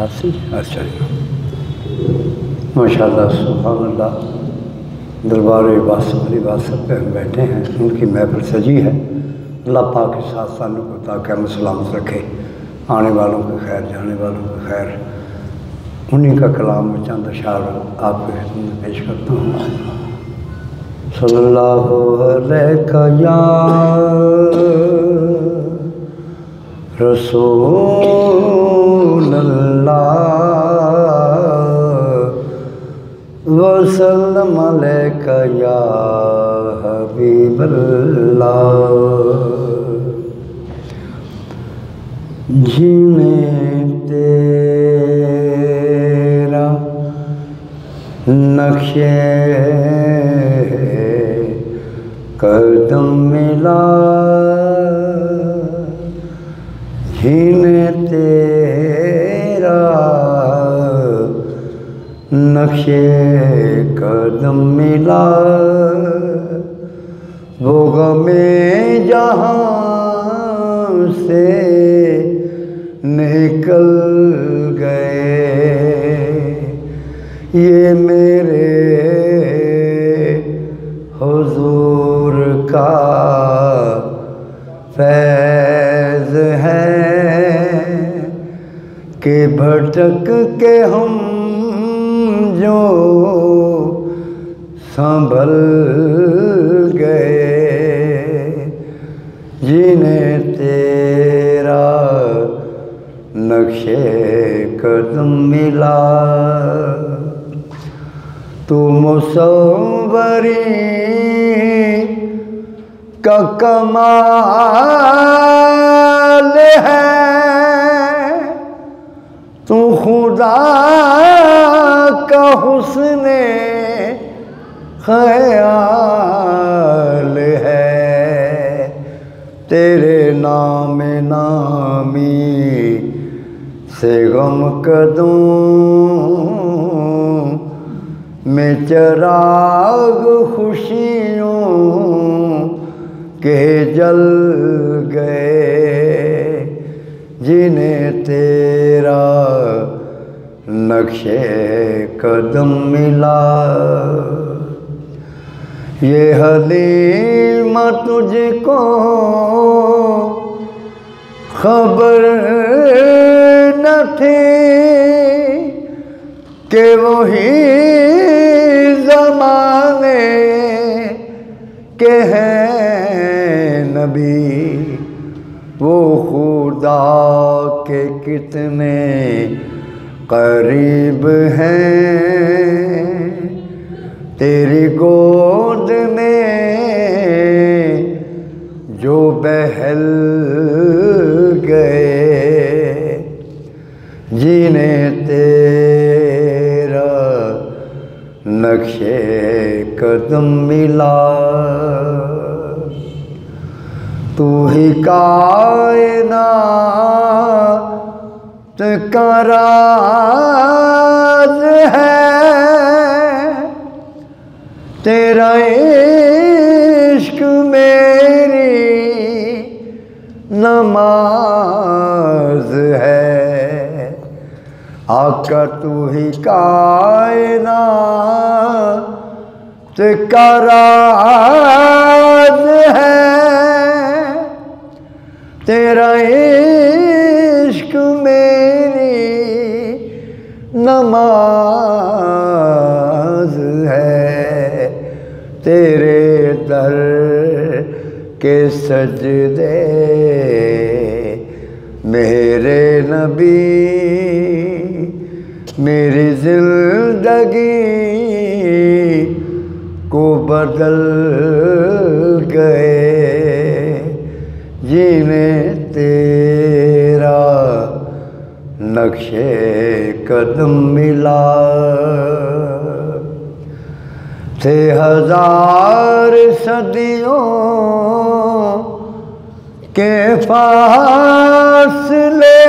88 اچھا جی ماشاءاللہ سبحان اللہ دربار علی واسط پہ ہم بیٹھے ہیں، ان کی محفل سجی ہے۔ اللہ پاک کے ساتھ سالوں کو تاکہ ہم سلامت رکھے، آنے والوں کو خیر جانے والوں کو خیر۔ انہی کا کلام میں چند اشعار آپ کے خدمت میں پیش کرتا ہوں۔ صلی اللہ علیہ یا رسول اللہ وسلم علیک یا حبیب اللہ، جنہیں تیرا نقش قدم ملا، جنہیں تیرا نقش قدم ملا، وہ غم جہاں سے نکل گئے، یہ میرے حضور کا فیض ہے کہ بھٹک کے ہم جو سنبھل گئے، جنہیں تیرا نقش قدم ملا، تو مصوری کا کمال ہے، تو خدا کا حسن خیال ہے، تیرے نام نامی سے غم کدوں میں چراغ خوشیوں کے جل گئے، جنہیں تیرا نقش قدم ملا، یہ حلیمہ تجھ کو خبر نہ تھی کہ وہی زمانے کے ہیں نبی، وہ خدا کے کتنے قریب ہیں، تیری گود میں جو بہل گئے، جنہیں تیرا نقش قدم ملا، تو ہی کائنات کا راز ہے، تیرا عشق میری نماز ہے، آقا تو ہی کائنات کا راز ہے، تیرا عشق میری نماز ہے، تیرے در کے سجدے میرے نبی میری زندگی کو بدل گئے، جنہیں تیرا نقش قدم ملا، تھے ہزار صدیوں کے فاصلے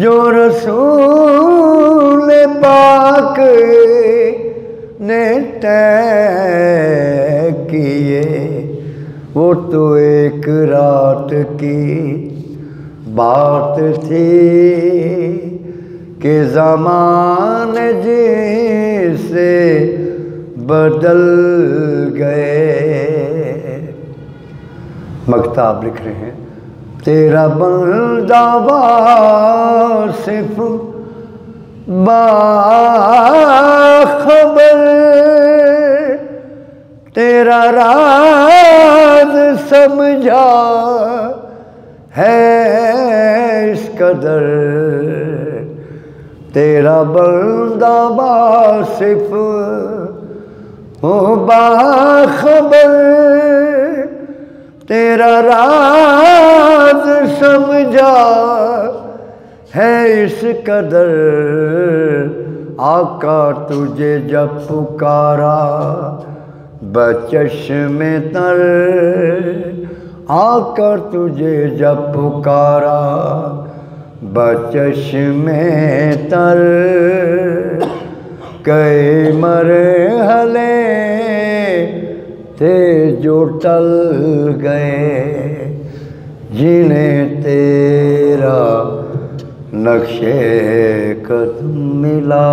جو رسول پاک نے طے کیے، وہ تو ایک رات کی بات تھی کہ زمانے جیسے بدل گئے. مکتاب لکھ رہے ہیں تیرا بندہ واصف باخبر، تیرا راز سمجھا ہے اس قدر. تیرا بندہ واصف ہو باخبر، تیرا راز سمجھا ہے اس قدر. آقا تجھے جب پکارا بچشم تر، آقا تجھے جب پکارا بچشم تر، کئی مرحلے تھے جو ٹل گئے، جنہیں تیرا نقشِ قدم ملا.